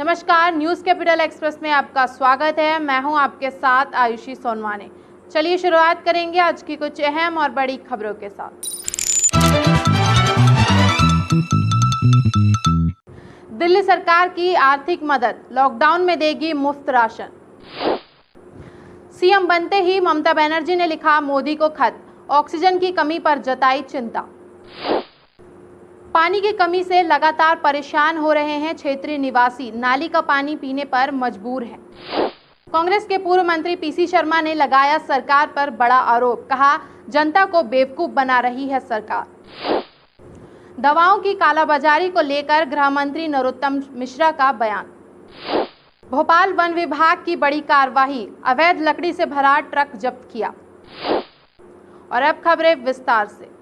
नमस्कार, news capital express में आपका स्वागत है। मैं हूं आपके साथ आयुषी सोनवाने। चलिए शुरुआत करेंगे आज की कुछ अहम और बड़ी खबरों के साथ। दिल्ली सरकार की आर्थिक मदद, लॉकडाउन में देगी मुफ्त राशन। सीएम बनते ही ममता बनर्जी ने लिखा मोदी को खत, ऑक्सीजन की कमी पर जताई चिंता। पानी की कमी से लगातार परेशान हो रहे हैं क्षेत्रीय निवासी, नाली का पानी पीने पर मजबूर हैं। कांग्रेस के पूर्व मंत्री पीसी शर्मा ने लगाया सरकार पर बड़ा आरोप, कहा जनता को बेवकूफ बना रही है सरकार। दवाओं की कालाबाजारी को लेकर गृह मंत्री नरोत्तम मिश्रा का बयान। भोपाल वन विभाग की बड़ी कार्रवाई, अवैध लकड़ी से भरा ट्रक जब्त किया। और अब खबरें विस्तार से।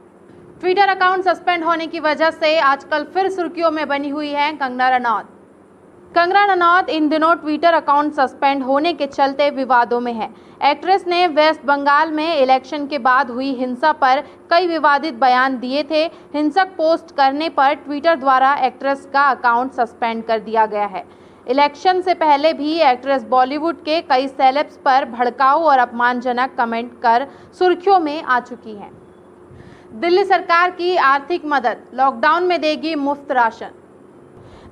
ट्विटर अकाउंट सस्पेंड होने की वजह से आजकल फिर सुर्खियों में बनी हुई है कंगना रनौत। कंगना रनौत इन दिनों ट्विटर अकाउंट सस्पेंड होने के चलते विवादों में है। एक्ट्रेस ने वेस्ट बंगाल में इलेक्शन के बाद हुई हिंसा पर कई विवादित बयान दिए थे। हिंसक पोस्ट करने पर ट्विटर द्वारा एक्ट्रेस का अकाउंट सस्पेंड कर दिया गया है। इलेक्शन से पहले भी एक्ट्रेस बॉलीवुड के कई सेलेब्स पर भड़काऊ और अपमानजनक कमेंट कर सुर्खियों में आ चुकी हैं। दिल्ली सरकार की आर्थिक मदद, लॉकडाउन में देगी मुफ्त राशन।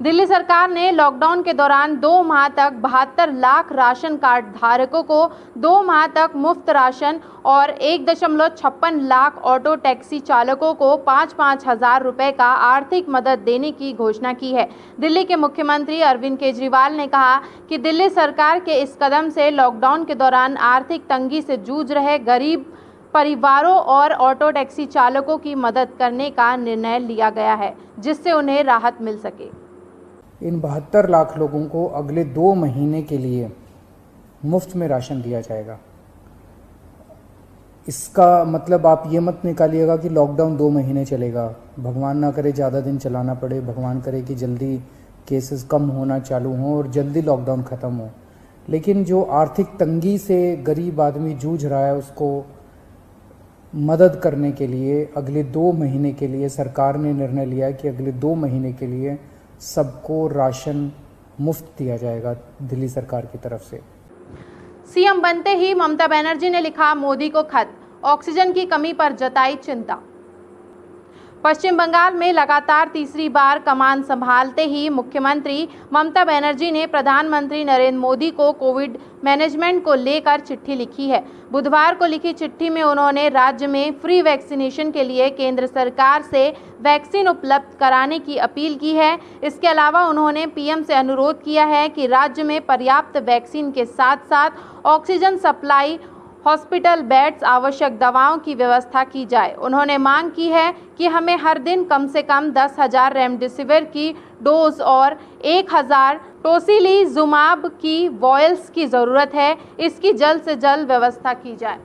दिल्ली सरकार ने लॉकडाउन के दौरान 2 माह तक 72 लाख राशन कार्ड धारकों को 2 माह तक मुफ्त राशन और 1.56 लाख ऑटो टैक्सी चालकों को 5-5 हज़ार रुपए का आर्थिक मदद देने की घोषणा की है। दिल्ली के मुख्यमंत्री अरविंद केजरीवाल ने कहा कि दिल्ली सरकार के इस कदम से लॉकडाउन के दौरान आर्थिक तंगी से जूझ रहे गरीब परिवारों और ऑटो टैक्सी चालकों की मदद करने का निर्णय लिया गया है, जिससे उन्हें राहत मिल सके। इन 72 लाख लोगों को अगले 2 महीने के लिए मुफ्त में राशन दिया जाएगा। इसका मतलब आप ये मत निकालिएगा कि लॉकडाउन 2 महीने चलेगा। भगवान ना करे ज़्यादा दिन चलाना पड़े, भगवान करे कि जल्दी केसेस कम होना चालू हों और जल्दी लॉकडाउन ख़त्म हो। लेकिन जो आर्थिक तंगी से गरीब आदमी जूझ रहा है, उसको मदद करने के लिए अगले 2 महीने के लिए सरकार ने निर्णय लिया है कि अगले 2 महीने के लिए सबको राशन मुफ्त दिया जाएगा दिल्ली सरकार की तरफ से। सीएम बनते ही ममता बनर्जी ने लिखा मोदी को खत, ऑक्सीजन की कमी पर जताई चिंता। पश्चिम बंगाल में लगातार तीसरी बार कमान संभालते ही मुख्यमंत्री ममता बनर्जी ने प्रधानमंत्री नरेंद्र मोदी को कोविड मैनेजमेंट को लेकर चिट्ठी लिखी है। बुधवार को लिखी चिट्ठी में उन्होंने राज्य में फ्री वैक्सीनेशन के लिए केंद्र सरकार से वैक्सीन उपलब्ध कराने की अपील की है। इसके अलावा उन्होंने पीएम से अनुरोध किया है कि राज्य में पर्याप्त वैक्सीन के साथ साथ ऑक्सीजन सप्लाई, हॉस्पिटल बेड्स, आवश्यक दवाओं की व्यवस्था की जाए। उन्होंने मांग की है कि हमें हर दिन कम से कम 10,000 रेमडेसिविर की डोज और 1,000 टोसिलीजुमाब की वॉयल्स की ज़रूरत है। इसकी जल्द से जल्द व्यवस्था की जाए।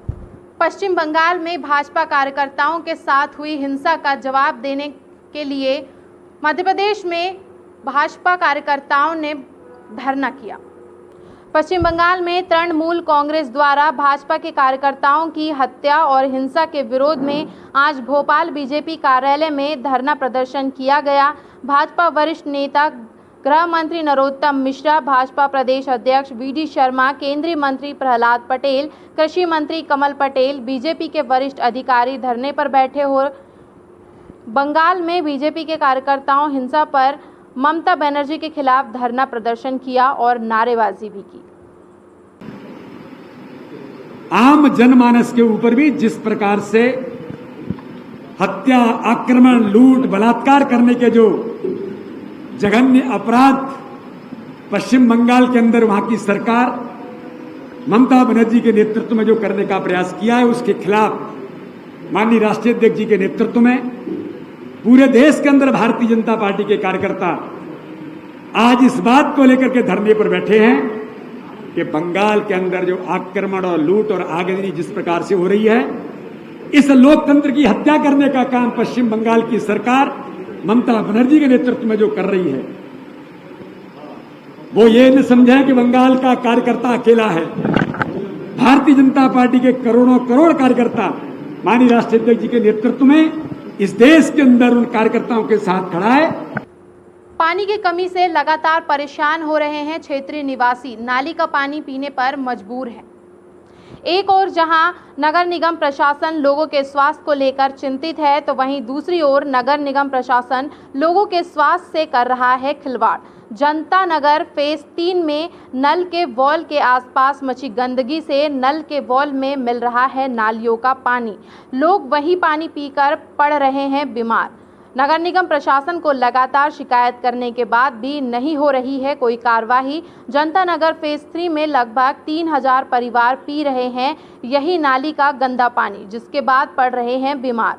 पश्चिम बंगाल में भाजपा कार्यकर्ताओं के साथ हुई हिंसा का जवाब देने के लिए मध्य प्रदेश में भाजपा कार्यकर्ताओं ने धरना किया। पश्चिम बंगाल में तृणमूल कांग्रेस द्वारा भाजपा के कार्यकर्ताओं की हत्या और हिंसा के विरोध में आज भोपाल बीजेपी कार्यालय में धरना प्रदर्शन किया गया। भाजपा वरिष्ठ नेता गृह मंत्री नरोत्तम मिश्रा, भाजपा प्रदेश अध्यक्ष वीडी शर्मा, केंद्रीय मंत्री प्रहलाद पटेल, कृषि मंत्री कमल पटेल, बीजेपी के वरिष्ठ अधिकारी धरने पर बैठे हो। बंगाल में बीजेपी के कार्यकर्ताओं हिंसा पर ममता बनर्जी के खिलाफ धरना प्रदर्शन किया और नारेबाजी भी की। आम जनमानस के ऊपर भी जिस प्रकार से हत्या, आक्रमण, लूट, बलात्कार करने के जो जघन्य अपराध पश्चिम बंगाल के अंदर वहां की सरकार ममता बनर्जी के नेतृत्व में जो करने का प्रयास किया है, उसके खिलाफ माननीय राष्ट्रीय अध्यक्ष जी के नेतृत्व में पूरे देश के अंदर भारतीय जनता पार्टी के कार्यकर्ता आज इस बात को लेकर के धरने पर बैठे हैं कि बंगाल के अंदर जो आक्रमण और लूट और आगजनी जिस प्रकार से हो रही है, इस लोकतंत्र की हत्या करने का काम पश्चिम बंगाल की सरकार ममता बनर्जी के नेतृत्व में जो कर रही है, वो ये न समझे कि बंगाल का कार्यकर्ता अकेला है। भारतीय जनता पार्टी के करोड़ों करोड़ कार्यकर्ता माननीय राष्ट्रीय अध्यक्ष जी के नेतृत्व में इस देश के अंदर उन कार्यकर्ताओं के साथ खड़ा है। पानी की कमी से लगातार परेशान हो रहे हैं क्षेत्रीय निवासी, नाली का पानी पीने पर मजबूर हैं। एक ओर जहां नगर निगम प्रशासन लोगों के स्वास्थ्य को लेकर चिंतित है, तो वहीं दूसरी ओर नगर निगम प्रशासन लोगों के स्वास्थ्य से कर रहा है खिलवाड़। जनता नगर फेज 3 में नल के वॉल के आसपास मची गंदगी से नल के वॉल में मिल रहा है नालियों का पानी। लोग वही पानी पीकर पड़ रहे हैं बीमार। नगर निगम प्रशासन को लगातार शिकायत करने के बाद भी नहीं हो रही है कोई कार्रवाई। जनता नगर फेज 3 में लगभग 3000 परिवार पी रहे हैं यही नाली का गंदा पानी, जिसके बाद पड़ रहे हैं बीमार।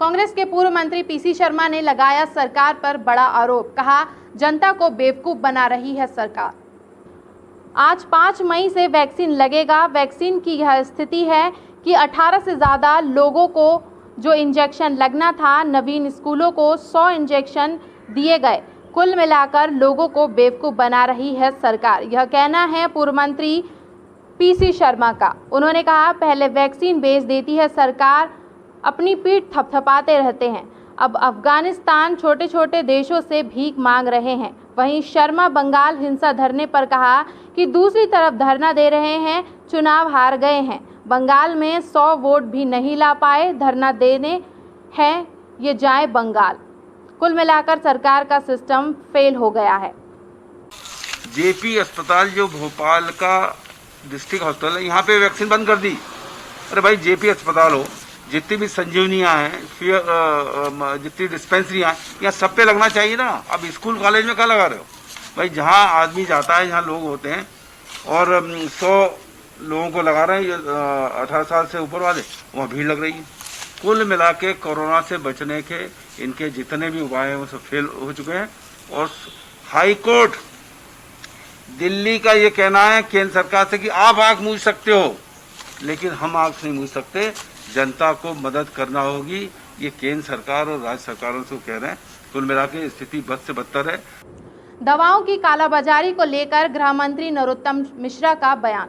कांग्रेस के पूर्व मंत्री पीसी शर्मा ने लगाया सरकार पर बड़ा आरोप, कहा जनता को बेवकूफ बना रही है सरकार। आज 5 मई से वैक्सीन लगेगा। वैक्सीन की यह स्थिति है कि 18 से ज़्यादा लोगों को जो इंजेक्शन लगना था, नवीन स्कूलों को 100 इंजेक्शन दिए गए। कुल मिलाकर लोगों को बेवकूफ़ बना रही है सरकार, यह कहना है पूर्व मंत्री पीसी शर्मा का। उन्होंने कहा पहले वैक्सीन बेच देती है सरकार, अपनी पीठ थपथपाते रहते हैं। अब अफगानिस्तान छोटे छोटे देशों से भीख मांग रहे हैं। वहीं शर्मा बंगाल हिंसा धरने पर कहा कि दूसरी तरफ धरना दे रहे हैं, चुनाव हार गए हैं, बंगाल में 100 वोट भी नहीं ला पाए, धरना देने हैं ये जाए बंगाल। कुल मिलाकर सरकार का सिस्टम फेल हो गया है। जेपी अस्पताल जो भोपाल का डिस्ट्रिक्ट हॉस्पिटल है, यहाँ पे वैक्सीन बंद कर दी। अरे भाई, जेपी अस्पताल हो, जितनी भी संजीवनियाँ हैं, जितनी डिस्पेंसरियाँ हैं, यहाँ सब पे लगना चाहिए ना। अब स्कूल कॉलेज में क्या लगा रहे हो भाई? जहाँ आदमी जाता है, जहाँ लोग होते हैं, और 100 लोगों को लगा रहे हैं 18 साल से ऊपर वाले, वहाँ भीड़ लग रही है। कुल मिला के कोरोना से बचने के इनके जितने भी उपाय हैं वो सब फेल हो चुके हैं। और हाई कोर्ट दिल्ली का ये कहना है केंद्र सरकार से कि आप आंख मूंझ सकते हो, लेकिन हम आंख नहीं मूंझ सकते, जनता को मदद करना होगी। ये केंद्र सरकार और राज्य सरकारों से कह रहे हैं। कुल मिला के स्थिति बद से बदतर है। दवाओं की कालाबाजारी को लेकर गृह मंत्री नरोत्तम मिश्रा का बयान।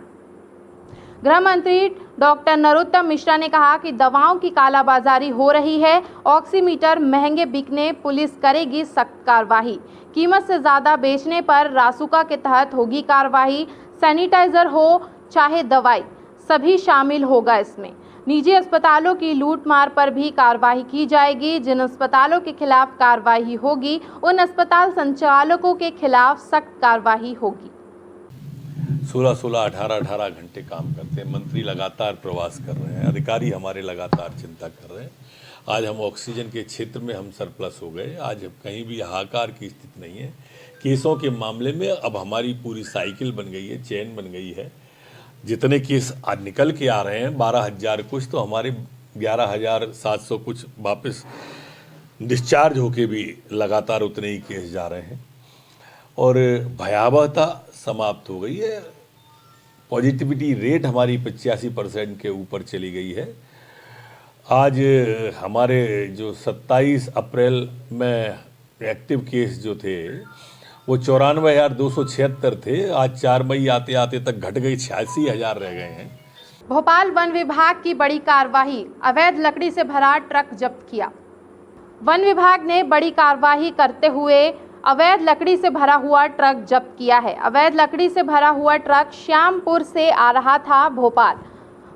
गृह मंत्री डॉक्टर नरोत्तम मिश्रा ने कहा कि दवाओं की कालाबाजारी हो रही है, ऑक्सीमीटर महंगे बिकने पुलिस करेगी सख्त कार्रवाई, कीमत से ज़्यादा बेचने पर रासुका के तहत होगी कार्रवाई, सैनिटाइजर हो चाहे दवाई सभी शामिल होगा इसमें। निजी अस्पतालों की लूटमार पर भी कार्रवाई की जाएगी। जिन अस्पतालों के खिलाफ कार्रवाई होगी उन अस्पताल संचालकों के खिलाफ सख्त कार्रवाई होगी। 16-16, 18-18 घंटे काम करते हैं। मंत्री लगातार प्रवास कर रहे हैं, अधिकारी हमारे लगातार चिंता कर रहे हैं। आज हम ऑक्सीजन के क्षेत्र में हम सरप्लस हो गए। आज कहीं भी हाहाकार की स्थिति नहीं है। केसों के मामले में अब हमारी पूरी साइकिल बन गई है, चेन बन गई है। जितने केस आज निकल के आ रहे हैं 12,000 कुछ, तो हमारे 11,700 कुछ वापस डिस्चार्ज होके भी लगातार उतने ही केस जा रहे हैं और भयावहता समाप्त हो गई है। पॉजिटिविटी रेट हमारी 85% के ऊपर चली गई है। आज हमारे जो 27 अप्रैल में एक्टिव केस जो थे वो 94,276 थे। आज 4 मई आते आते तक घट गई, 86,000 रह गए हैं। भोपाल वन विभाग की बड़ी कार्रवाई, अवैध लकड़ी से भरा ट्रक जब्त किया। वन विभाग ने बड़ी कार्रवाई करते हुए अवैध लकड़ी से भरा हुआ ट्रक जब्त किया है। अवैध लकड़ी से भरा हुआ ट्रक श्यामपुर से आ रहा था भोपाल।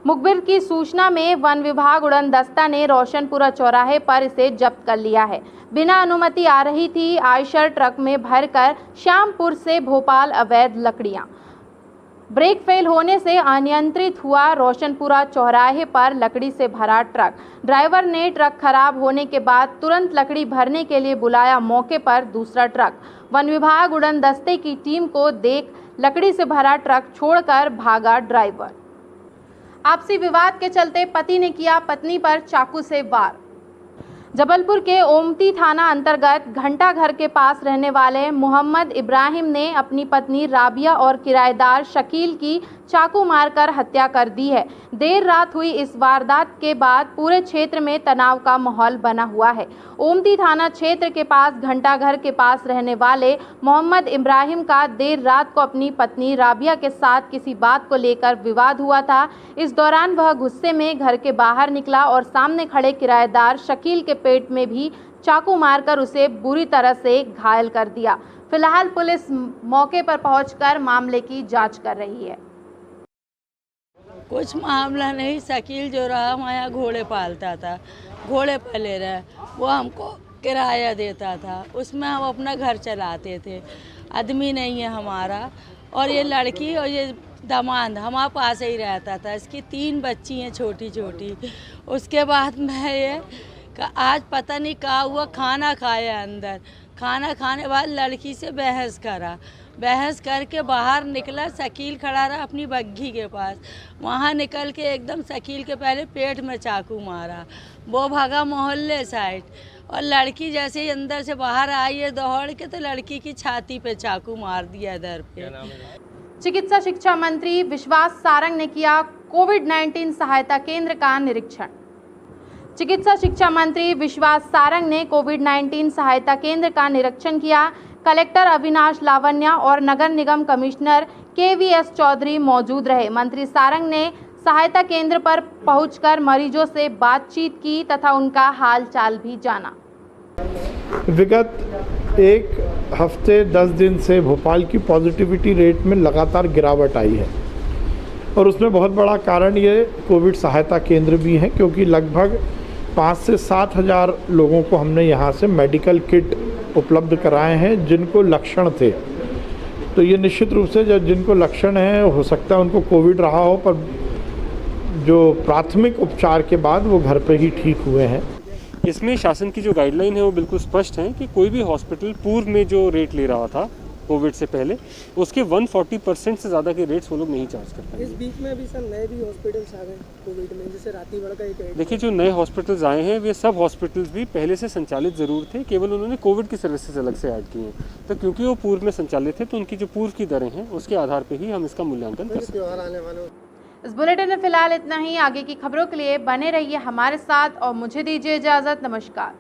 मुखबिर की सूचना में वन विभाग उड़नदस्ता ने रोशनपुरा चौराहे पर इसे जब्त कर लिया है। बिना अनुमति आ रही थी आयशर ट्रक में भरकर श्यामपुर से भोपाल अवैध लकड़ियां। ब्रेक फेल होने से अनियंत्रित हुआ रोशनपुरा चौराहे पर लकड़ी से भरा ट्रक। ड्राइवर ने ट्रक खराब होने के बाद तुरंत लकड़ी भरने के लिए बुलाया मौके पर दूसरा ट्रक। वन विभाग उड़नदस्ते की टीम को देख लकड़ी से भरा ट्रक छोड़कर भागा ड्राइवर। आपसी विवाद के चलते पति ने किया पत्नी पर चाकू से वार। जबलपुर के ओमती थाना अंतर्गत घंटा घर के पास रहने वाले मोहम्मद इब्राहिम ने अपनी पत्नी राबिया और किराएदार शकील की चाकू मारकर हत्या कर दी है। देर रात हुई इस वारदात के बाद पूरे क्षेत्र में तनाव का माहौल बना हुआ है। ओमती थाना क्षेत्र के पास घंटा घर के पास रहने वाले मोहम्मद इब्राहिम का देर रात को अपनी पत्नी राबिया के साथ किसी बात को लेकर विवाद हुआ था। इस दौरान वह गुस्से में घर के बाहर निकला और सामने खड़े किराएदार शकील के पेट में भी चाकू मारकर उसे बुरी तरह से घायल कर दिया। फिलहाल पुलिस मौके पर पहुंचकर मामले की जांच कर रही है। कुछ मामला नहीं, शकील जो रहा हमारे यहाँ घोड़े पालता था, घोड़े पले रहे, वो हमको किराया देता था, उसमें हम अपना घर चलाते थे। आदमी नहीं है हमारा, और ये लड़की और ये दामाद हमारे पास ही रहता था। इसकी 3 बच्ची हैं छोटी छोटी। उसके बाद मैं ये आज पता नहीं क्या हुआ, खाना खाया अंदर, खाना खाने बाद लड़की से बहस करा, बहस करके बाहर निकला, शकील खड़ा रहा अपनी बग्घी के पास, वहाँ निकल के एकदम शकील के पहले पेट में चाकू मारा, वो भागा मोहल्ले साइड, और लड़की जैसे ही अंदर से बाहर आई है दौड़ के, तो लड़की की छाती पे चाकू मार दिया इधर पे। चिकित्सा शिक्षा मंत्री विश्वास सारंग ने किया कोविड-19 सहायता केंद्र का निरीक्षण। चिकित्सा शिक्षा मंत्री विश्वास सारंग ने कोविड-19 सहायता केंद्र का निरीक्षण किया। कलेक्टर अविनाश लावण्या और नगर निगम कमिश्नर KVS चौधरी मौजूद रहे। मंत्री सारंग ने सहायता केंद्र पर पहुंचकर मरीजों से बातचीत की तथा उनका हाल चाल भी जाना। विगत 1 हफ्ते 10 दिन से भोपाल की पॉजिटिविटी रेट में लगातार गिरावट आई है, और उसमें बहुत बड़ा कारण ये कोविड सहायता केंद्र भी है, क्योंकि लगभग 5 से 7 हज़ार लोगों को हमने यहाँ से मेडिकल किट उपलब्ध कराए हैं जिनको लक्षण थे। तो ये निश्चित रूप से जब जिनको लक्षण है, हो सकता है उनको कोविड रहा हो, पर जो प्राथमिक उपचार के बाद वो घर पे ही ठीक हुए हैं। इसमें शासन की जो गाइडलाइन है वो बिल्कुल स्पष्ट है कि कोई भी हॉस्पिटल पूर्व में जो रेट ले रहा था कोविड से पहले, उसके 140% से ज़्यादा के रेट्स वो लोग नहीं चार्ज कर पाएंगे। इस बीच में अभी सर नए भी हॉस्पिटल्स आ गए कोविड में, जैसे रातीगढ़ का एक। देखिए, जो नए हॉस्पिटल्स आए हैं वे सब हॉस्पिटल्स भी पहले से संचालित ज़रूर थे, केवल उन्होंने कोविड की सर्विसेज अलग से ऐड की हैं। तो क्योंकि वो पूर्व में संचालित थे, तो उनकी जो पूर्व की दरें हैं उसके आधार पर ही हम इसका मूल्यांकन कर सकते हैं। इस बुलेटिन में फिलहाल इतना ही। आगे की खबरों के लिए बने रहिए हमारे साथ और मुझे दीजिए इजाज़त। नमस्कार।